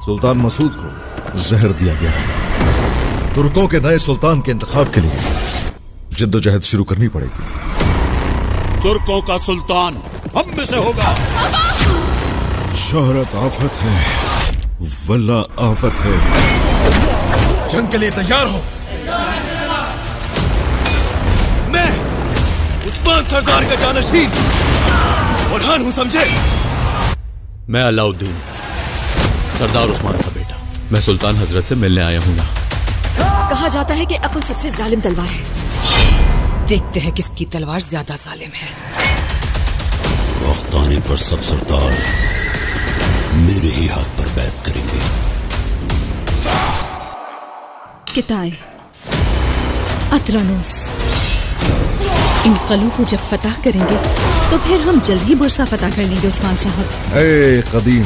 सुल्तान मसूद को जहर दिया गया है। तुर्कों के नए सुल्तान के इंतखाब के लिए जिद्दोजहद शुरू करनी पड़ेगी। तुर्कों का सुल्तान हम में से होगा। शोहरत आफत है, वल्ला आफत है। जंग के लिए तैयार हो। मैं उस्मान सरदार का जानशीन बुरहान हूं, समझे? मैं अलाउद्दीन, सरदार उस्मान का बेटा। मैं सुल्तान हजरत से मिलने आया हूं यहाँ। कहा जाता है कि अक्ल सबसे जालिम तलवार है। देखते हैं किसकी तलवार ज्यादा जालिम है। वक्त आने पर सब सरदार मेरे ही हाथ पर बैत करेंगे। किताए, अतरानोस, इन कलों को जब फतह करेंगे तो फिर हम जल्द ही बुरसा फतह कर लेंगे उस्मान साहब। ए कदीम